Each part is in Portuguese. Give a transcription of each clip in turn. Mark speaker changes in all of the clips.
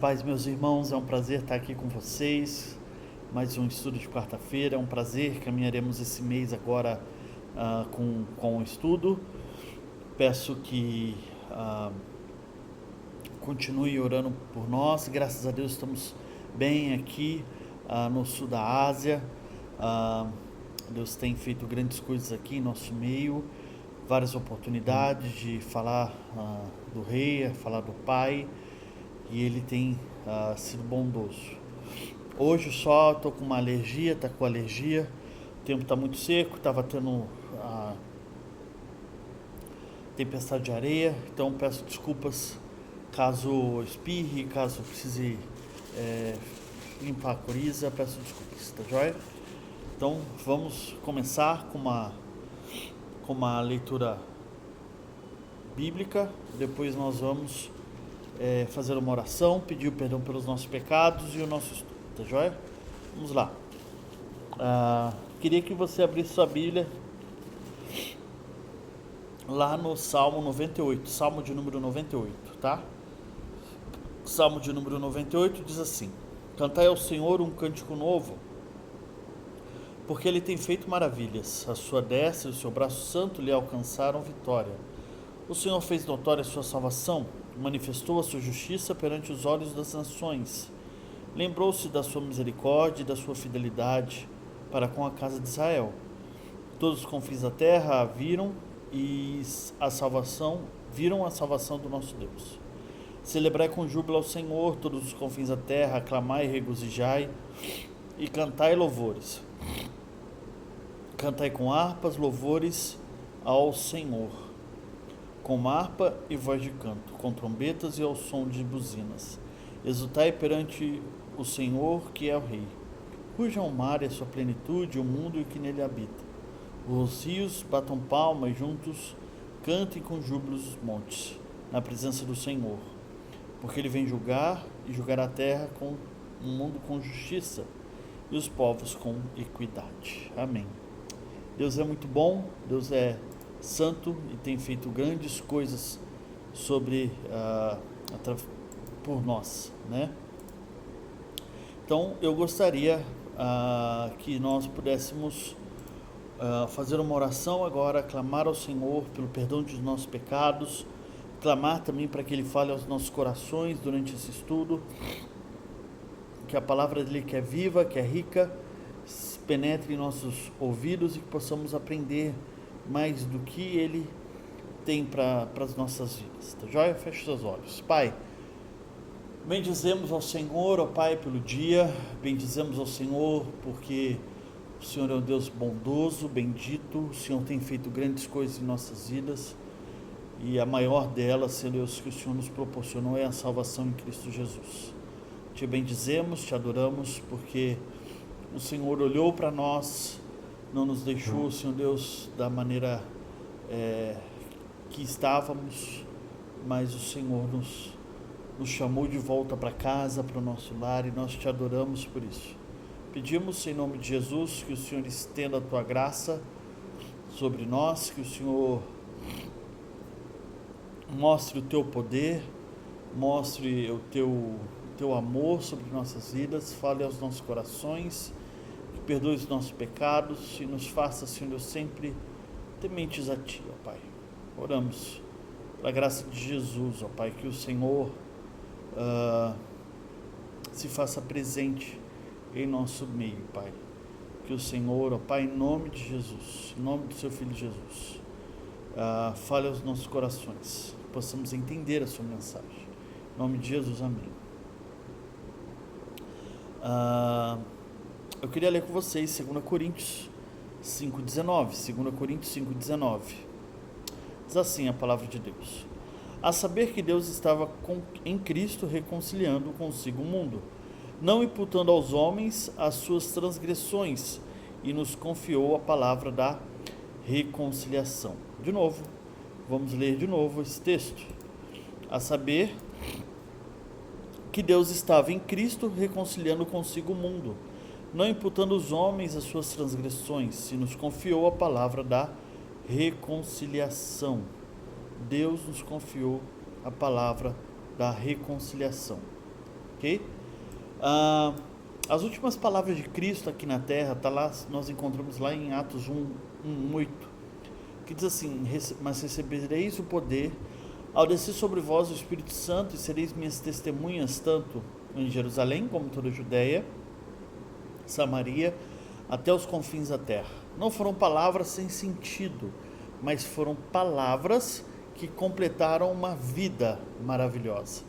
Speaker 1: Paz, meus irmãos, é um prazer estar aqui com vocês. Mais um estudo de quarta-feira. É um prazer, caminharemos esse mês agora com o estudo. Peço que continue orando por nós. Graças a Deus estamos bem aqui no sul da Ásia. Deus tem feito grandes coisas aqui em nosso meio. Várias oportunidades de falar do Rei, falar do Pai. E Ele tem sido bondoso. Hoje só estou com uma alergia, tá com alergia. O tempo está muito seco, estava tendo tempestade de areia. Então peço desculpas caso espirre, caso precise limpar a coriza. Peço desculpas, tá joia? Então vamos começar com uma leitura bíblica. Depois nós vamos fazer uma oração, pedir o perdão pelos nossos pecados e o nosso estudo, tá joia? Vamos lá. Queria que você abrisse sua Bíblia lá no Salmo 98, Salmo de número 98, tá? Salmo de número 98 diz assim: Cantai ao Senhor um cântico novo, porque Ele tem feito maravilhas, a sua destra e o seu braço santo lhe alcançaram vitória. O Senhor fez notória a sua salvação, manifestou a sua justiça perante os olhos das nações. Lembrou-se da sua misericórdia e da sua fidelidade para com a casa de Israel. Todos os confins da terra a viram a salvação do nosso Deus. Celebrai com júbilo ao Senhor, todos os confins da terra, aclamai e regozijai, e cantai louvores. Cantai com harpas louvores ao Senhor, com harpa e voz de canto, com trombetas e ao som de buzinas. Exultai perante o Senhor, que é o Rei. Rujam o mar e a sua plenitude, o mundo e o que nele habita. Os rios batam palmas juntos, cantem com júbilo os montes, na presença do Senhor. Porque Ele vem julgar e julgar a terra com o mundo com justiça e os povos com equidade. Amém. Deus é muito bom, Deus é santo e tem feito grandes coisas por nós, né? Então eu gostaria que nós pudéssemos fazer uma oração agora, clamar ao Senhor pelo perdão dos nossos pecados, clamar também para que Ele fale aos nossos corações durante esse estudo, que a palavra dele, que é viva, que é rica, penetre em nossos ouvidos e que possamos aprender mais do que Ele tem para as nossas vidas, tá joia? Feche seus olhos. Pai, bendizemos ao Senhor, ó Pai, pelo dia, bendizemos ao Senhor porque o Senhor é um Deus bondoso, bendito, o Senhor tem feito grandes coisas em nossas vidas e a maior delas, Senhor Deus, que o Senhor nos proporcionou é a salvação em Cristo Jesus. Te bendizemos, te adoramos porque o Senhor olhou para nós, não nos deixou, Senhor Deus, da maneira que estávamos, mas o Senhor nos chamou de volta para casa, para o nosso lar, e nós te adoramos por isso. Pedimos em nome de Jesus que o Senhor estenda a tua graça sobre nós, que o Senhor mostre o teu poder, mostre o teu amor sobre nossas vidas, fale aos nossos corações, que perdoe os nossos pecados e nos faça, Senhor Deus, sempre tementes a Ti, ó Pai. Oramos pela graça de Jesus, ó Pai, que o Senhor se faça presente em nosso meio, Pai. Que o Senhor, ó Pai, em nome de Jesus, em nome do Seu Filho Jesus, fale aos nossos corações, que possamos entender a Sua mensagem. Em nome de Jesus, amém. Eu queria ler com vocês 2 Coríntios 5,19. 2 Coríntios 5,19. Diz assim a palavra de Deus: A saber que Deus estava em Cristo reconciliando consigo o mundo, não imputando aos homens as suas transgressões, e nos confiou a palavra da reconciliação. De novo, vamos ler de novo esse texto. A saber que Deus estava em Cristo reconciliando consigo o mundo, não imputando aos homens as suas transgressões, e nos confiou a palavra da reconciliação. Deus nos confiou a palavra da reconciliação. ok? As últimas palavras de Cristo aqui na terra, tá lá, nós encontramos lá em Atos 1:8, que diz assim: mas recebereis o poder ao descer sobre vós o Espírito Santo, e sereis minhas testemunhas tanto em Jerusalém como em toda a Judéia, Samaria, até os confins da terra. Não foram palavras sem sentido, mas foram palavras que completaram uma vida maravilhosa.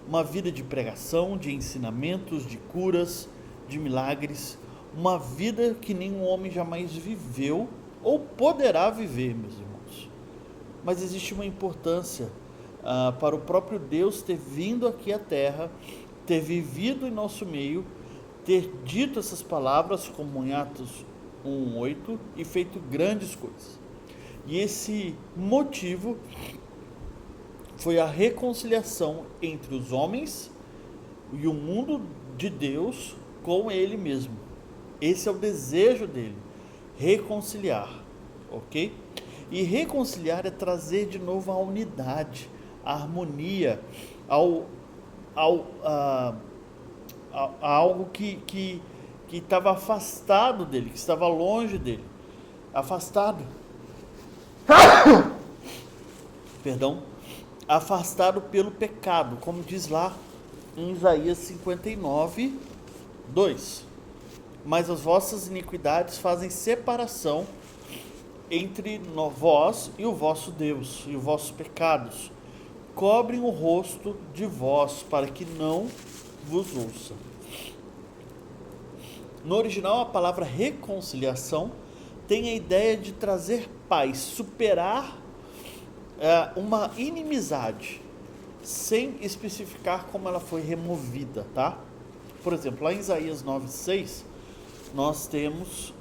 Speaker 1: Uma vida de pregação, de ensinamentos, de curas, de milagres. Uma vida que nenhum homem jamais viveu ou poderá viver, meus irmãos. Mas existe uma importância para o próprio Deus ter vindo aqui à terra, ter vivido em nosso meio, ter dito essas palavras, como em Atos 1:8, e feito grandes coisas. E esse motivo foi a reconciliação entre os homens e o mundo de Deus com Ele mesmo. Esse é o desejo dele, reconciliar, ok? E reconciliar é trazer de novo a unidade, a harmonia, a algo que estava afastado dele, que estava longe dele, afastado, perdão, afastado pelo pecado, como diz lá em Isaías 59:2. Mas as vossas iniquidades fazem separação entre vós e o vosso Deus, e os vossos pecados cobrem o rosto de vós, para que não vos ouça. No original, a palavra reconciliação tem a ideia de trazer paz, superar uma inimizade, sem especificar como ela foi removida, tá? Por exemplo, lá em Isaías 9:6, nós temos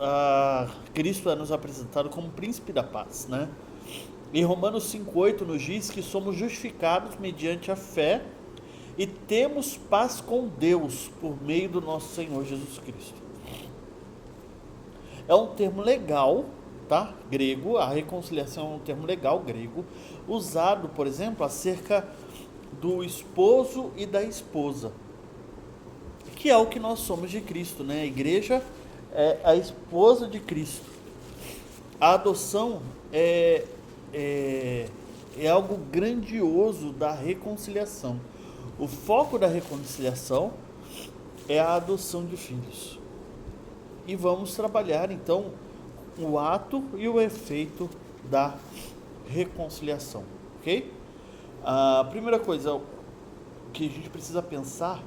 Speaker 1: Cristo é nos apresentado como príncipe da paz, né? Em Romanos 5:8 nos diz que somos justificados mediante a fé e temos paz com Deus por meio do nosso Senhor Jesus Cristo. É um termo legal, tá? Grego, a reconciliação é um termo legal grego, usado, por exemplo, acerca do esposo e da esposa, que é o que nós somos de Cristo, né? A igreja é a esposa de Cristo. A adoção é algo grandioso da reconciliação. O foco da reconciliação é a adoção de filhos. E vamos trabalhar então o ato e o efeito da reconciliação, ok? A primeira coisa que a gente precisa pensar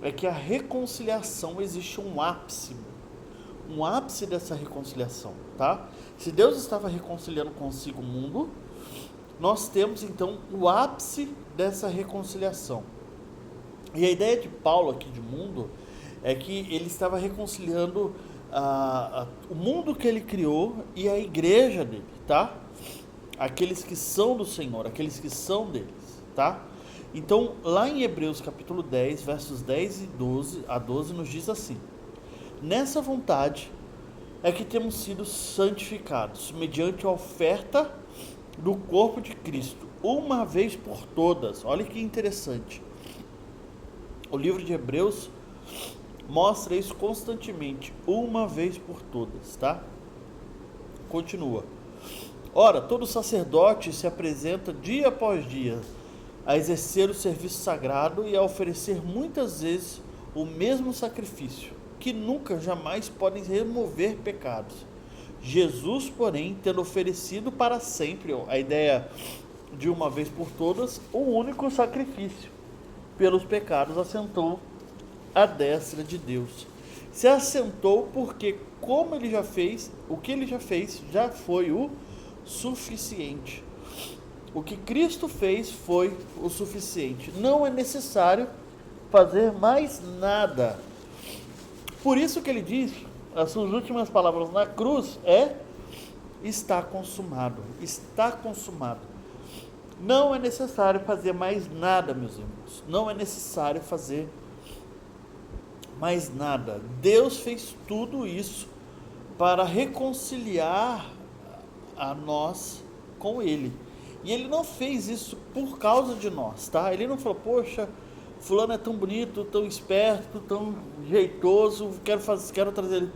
Speaker 1: é que a reconciliação existe um ápice dessa reconciliação, tá? Se Deus estava reconciliando consigo o mundo, nós temos então o ápice dessa reconciliação. E a ideia de Paulo aqui de mundo é que ele estava reconciliando o mundo que ele criou e a igreja dele, tá? Aqueles que são do Senhor, aqueles que são deles, tá? Então, lá em Hebreus capítulo 10, versos 10 a 12, nos diz assim: nessa vontade é que temos sido santificados, mediante a oferta do corpo de Cristo, uma vez por todas. Olha que interessante. O livro de Hebreus mostra isso constantemente, uma vez por todas, tá? Continua. Ora, todo sacerdote se apresenta dia após dia a exercer o serviço sagrado e a oferecer muitas vezes o mesmo sacrifício, que nunca, jamais podem remover pecados. Jesus, porém, tendo oferecido para sempre, a ideia de uma vez por todas, o único sacrifício pelos pecados, assentou à destra de Deus. Se assentou porque, como ele já fez, o que ele já fez já foi o suficiente. O que Cristo fez foi o suficiente. Não é necessário fazer mais nada. Por isso que ele diz, as suas últimas palavras na cruz está consumado. Está consumado. Não é necessário fazer mais nada, meus irmãos. Não é necessário fazer mais nada. Deus fez tudo isso para reconciliar a nós com Ele. E Ele não fez isso por causa de nós, tá? Ele não falou, poxa, fulano é tão bonito, tão esperto, tão jeitoso, quero trazer ele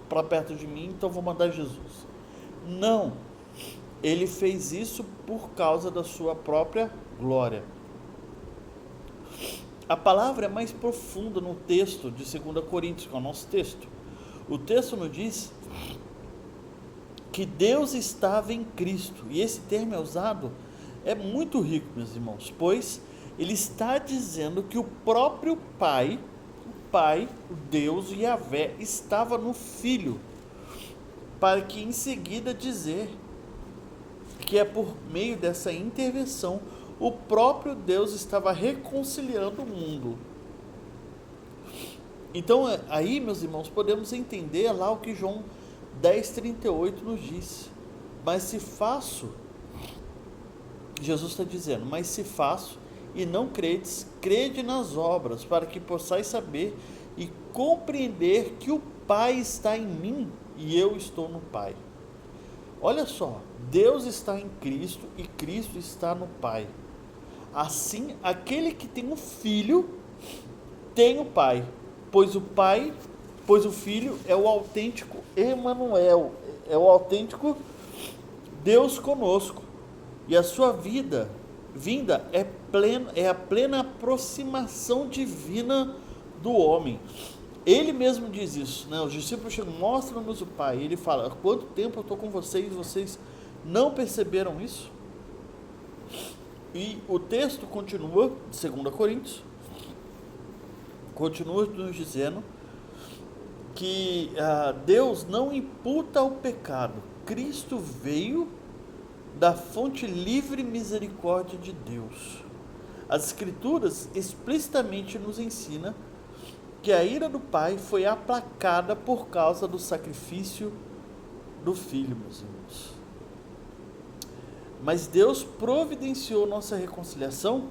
Speaker 1: para perto de mim, então vou mandar Jesus. Não, ele fez isso por causa da sua própria glória. A palavra é mais profunda no texto de 2 Coríntios, que é o nosso texto. O texto nos diz que Deus estava em Cristo, e esse termo é usado, é muito rico, meus irmãos, pois ele está dizendo que o próprio Pai, o Deus Yahvé, estava no Filho, para que em seguida dizer que é por meio dessa intervenção o próprio Deus estava reconciliando o mundo. Então aí, meus irmãos, podemos entender lá o que João 10,38 nos diz. Mas se faço, Jesus está dizendo, mas se faço e não credes, crede nas obras, para que possais saber e compreender que o Pai está em mim e eu estou no Pai. Olha só, Deus está em Cristo e Cristo está no Pai. Assim, aquele que tem o Filho tem o Pai, pois o Filho é o autêntico Emanuel, é o autêntico Deus conosco, e a sua vinda é a plena aproximação divina do homem. Ele mesmo diz isso, né? Os discípulos chegam, mostra-nos o Pai. Ele fala, há quanto tempo eu estou com vocês não perceberam isso? E o texto continua, de 2 Coríntios, continua nos dizendo que Deus não imputa o pecado. Cristo veio da fonte livre misericórdia de Deus. As Escrituras explicitamente nos ensinam que a ira do Pai foi aplacada por causa do sacrifício do Filho, meus irmãos. Mas Deus providenciou nossa reconciliação.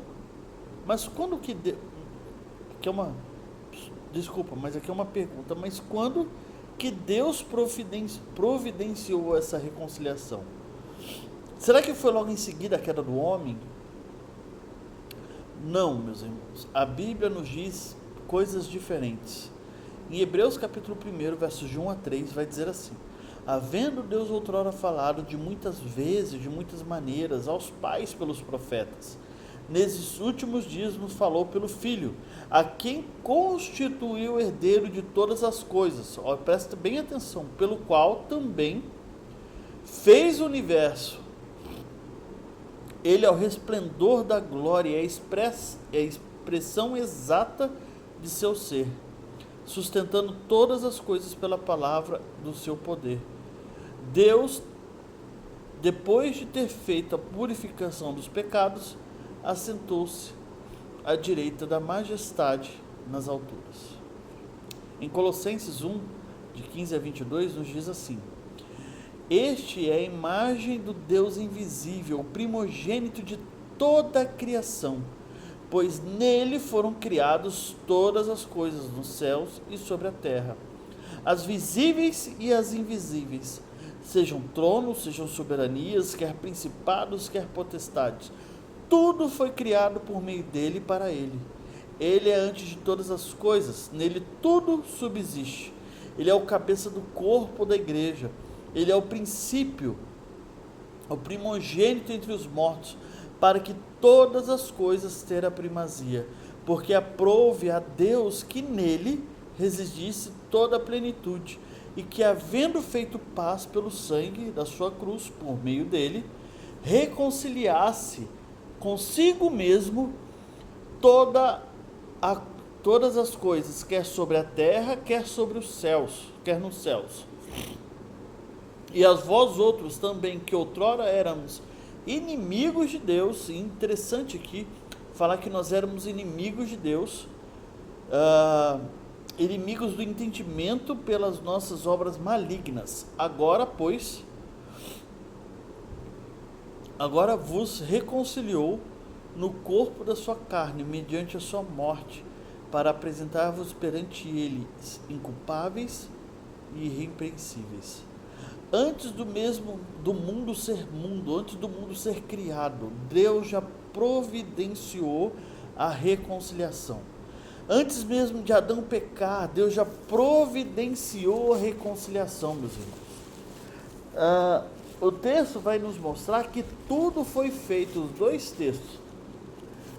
Speaker 1: Mas quando que aqui é uma mas aqui é uma pergunta. Mas quando que Deus providenciou essa reconciliação? Será que foi logo em seguida a queda do homem? Não, meus irmãos. A Bíblia nos diz coisas diferentes. Em Hebreus capítulo 1, versos de 1 a 3, vai dizer assim: havendo Deus outrora falado de muitas vezes, de muitas maneiras, aos pais pelos profetas, nesses últimos dias nos falou pelo Filho, a quem constituiu herdeiro de todas as coisas. Presta bem atenção, pelo qual também fez o universo. Ele é o resplendor da glória, é a expressão exata de seu ser, sustentando todas as coisas pela palavra do seu poder. Deus, depois de ter feito a purificação dos pecados, assentou-se à direita da majestade nas alturas. Em Colossenses 1, de 15 a 22, nos diz assim: este é a imagem do Deus invisível, o primogênito de toda a criação, pois nele foram criadas todas as coisas nos céus e sobre a terra, as visíveis e as invisíveis, sejam tronos, sejam soberanias, quer principados, quer potestades. Tudo foi criado por meio dele e para ele. Ele é antes de todas as coisas, nele tudo subsiste. Ele é o cabeça do corpo da igreja. Ele é o princípio, o primogênito entre os mortos, para que todas as coisas tenham a primazia, porque aprouve a Deus que nele residisse toda a plenitude, e que, havendo feito paz pelo sangue da sua cruz, por meio dele, reconciliasse consigo mesmo todas as coisas, quer sobre a terra, quer sobre os céus, quer nos céus. E a vós outros também, que outrora éramos inimigos de Deus. E interessante aqui falar que nós éramos inimigos de Deus, inimigos do entendimento pelas nossas obras malignas. Agora vos reconciliou no corpo da sua carne, mediante a sua morte, para apresentar-vos perante ele inculpáveis e irrepreensíveis. Antes do mundo ser criado, Deus já providenciou a reconciliação. Antes mesmo de Adão pecar, Deus já providenciou a reconciliação, meus irmãos. O texto vai nos mostrar que tudo foi feito, os dois textos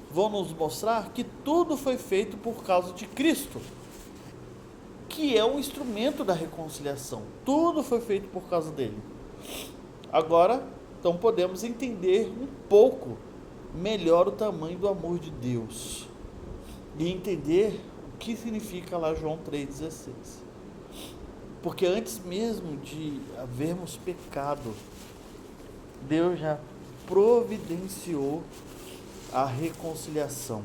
Speaker 1: vão nos mostrar que tudo foi feito por causa de Cristo, que é um instrumento da reconciliação. Tudo foi feito por causa dele. Agora, então podemos entender um pouco melhor o tamanho do amor de Deus e entender o que significa lá João 3,16. Porque antes mesmo de havermos pecado, Deus já providenciou a reconciliação.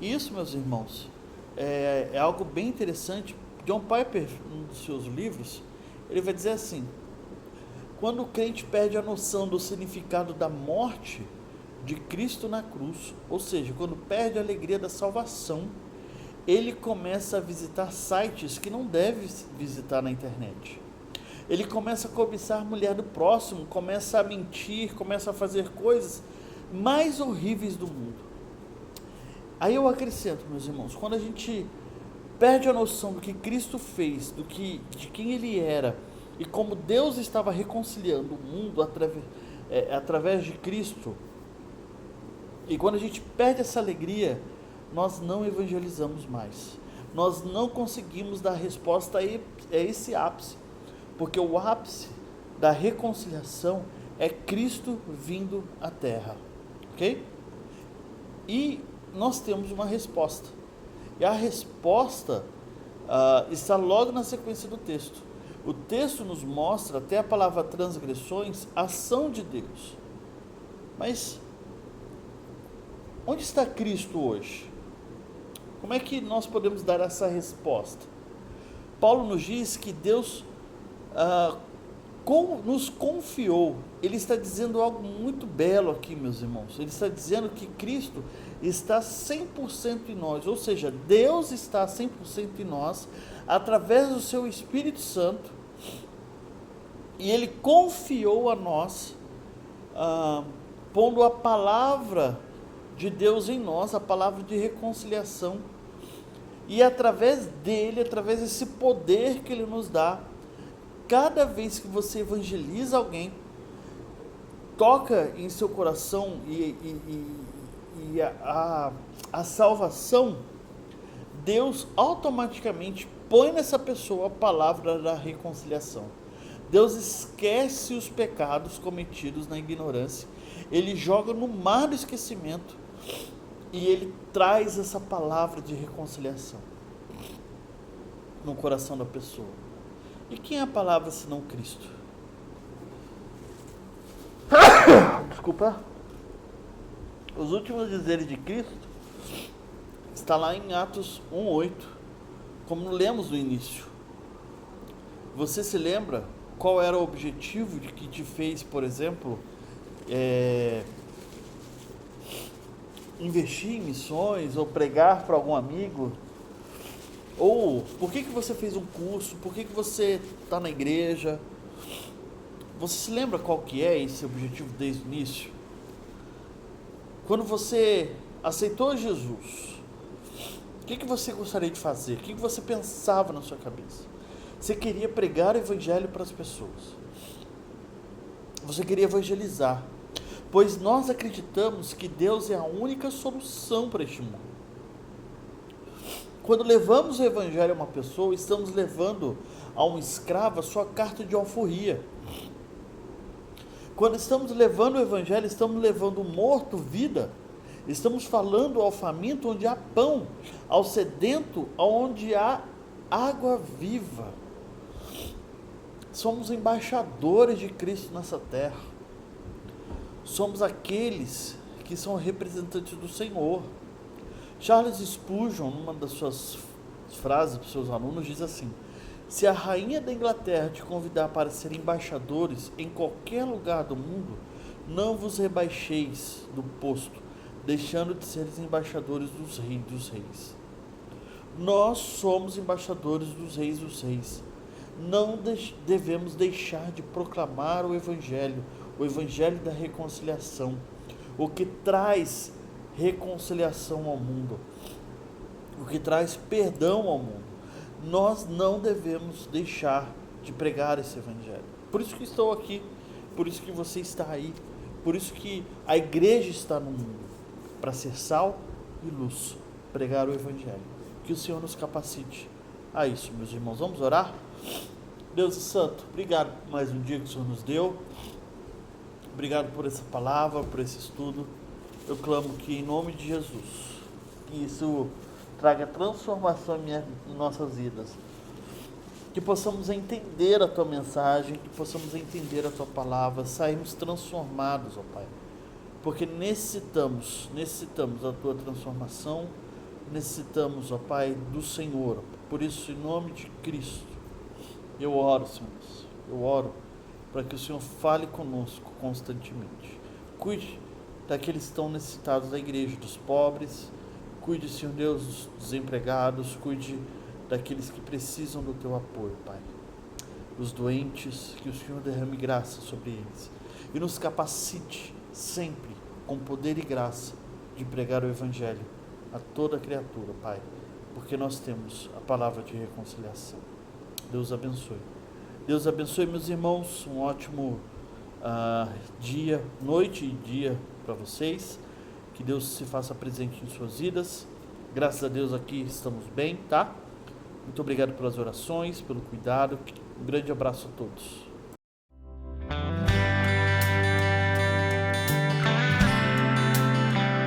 Speaker 1: Isso, meus irmãos, é algo bem interessante. John Piper, num dos seus livros, ele vai dizer assim: quando o crente perde a noção do significado da morte de Cristo na cruz, ou seja, quando perde a alegria da salvação, ele começa a visitar sites que não deve visitar na internet. Ele começa a cobiçar a mulher do próximo, começa a mentir, começa a fazer coisas mais horríveis do mundo. Aí eu acrescento, meus irmãos, quando a gente perde a noção do que Cristo fez, de quem Ele era, e como Deus estava reconciliando o mundo através de Cristo, e quando a gente perde essa alegria, nós não evangelizamos mais. Nós não conseguimos dar resposta a esse ápice, porque o ápice da reconciliação é Cristo vindo à terra, ok? E nós temos uma resposta, e a resposta está logo na sequência do texto. O texto nos mostra, até a palavra transgressões, a ação de Deus. Mas onde está Cristo hoje? Como é que nós podemos dar essa resposta? Paulo nos diz que Deus nos confiou. Ele está dizendo algo muito belo aqui, meus irmãos. Ele está dizendo que Cristo está 100% em nós, ou seja, Deus está 100% em nós, através do seu Espírito Santo, e Ele confiou a nós, pondo a palavra de Deus em nós, a palavra de reconciliação, e através dele, através desse poder que Ele nos dá, cada vez que você evangeliza alguém, toca em seu coração e a salvação, Deus automaticamente põe nessa pessoa a palavra da reconciliação. Deus esquece os pecados cometidos na ignorância, Ele joga no mar do esquecimento e Ele traz essa palavra de reconciliação no coração da pessoa. E quem é a palavra senão Cristo? Desculpa. Os últimos dizeres de Cristo está lá em Atos 1:8, como lemos no início. Você se lembra qual era o objetivo de que te fez, por exemplo, investir em missões ou pregar para algum amigo? Ou por que você fez um curso? Por que você está na igreja? Você se lembra qual que é esse objetivo desde o início? Quando você aceitou Jesus, o que você gostaria de fazer? O que você pensava na sua cabeça? Você queria pregar o evangelho para as pessoas. Você queria evangelizar. Pois nós acreditamos que Deus é a única solução para este mundo. Quando levamos o evangelho a uma pessoa, estamos levando a um escravo a sua carta de alforria. Quando estamos levando o evangelho, estamos levando o morto vida. Estamos falando ao faminto onde há pão, ao sedento onde há água viva. Somos embaixadores de Cristo nessa terra. Somos aqueles que são representantes do Senhor. Charles Spurgeon, numa das suas frases para os seus alunos, diz assim: se a rainha da Inglaterra te convidar para ser embaixadores em qualquer lugar do mundo, não vos rebaixeis do posto, deixando de ser embaixadores dos reis. Nós somos embaixadores dos reis. Não devemos deixar de proclamar o evangelho da reconciliação, o que traz reconciliação ao mundo, o que traz perdão ao mundo. Nós não devemos deixar de pregar esse evangelho. Por isso que estou aqui, por isso que você está aí, por isso que a igreja está no mundo, para ser sal e luz, pregar o evangelho. Que o Senhor nos capacite a isso, meus irmãos. Vamos orar? Deus Santo, obrigado por mais um dia que o Senhor nos deu. Obrigado por essa palavra, por esse estudo. Eu clamo que em nome de Jesus, que isso traga transformação em nossas vidas. Que possamos entender a Tua mensagem, que possamos entender a Tua palavra, sairmos transformados, ó Pai. Porque necessitamos da Tua transformação, necessitamos, ó Pai, do Senhor. Por isso, em nome de Cristo, eu oro, Senhor, eu oro para que o Senhor fale conosco constantemente. Cuide daqueles que estão necessitados da igreja, dos pobres. Cuide, Senhor Deus, dos desempregados. Cuide daqueles que precisam do Teu apoio, Pai. Os doentes, que o Senhor derrame graça sobre eles. E nos capacite sempre, com poder e graça, de pregar o Evangelho a toda criatura, Pai. Porque nós temos a palavra de reconciliação. Deus abençoe. Deus abençoe, meus irmãos. Um ótimo dia, noite e dia para vocês. Que Deus se faça presente em suas vidas. Graças a Deus aqui estamos bem, tá? Muito obrigado pelas orações, pelo cuidado. Um grande abraço a todos.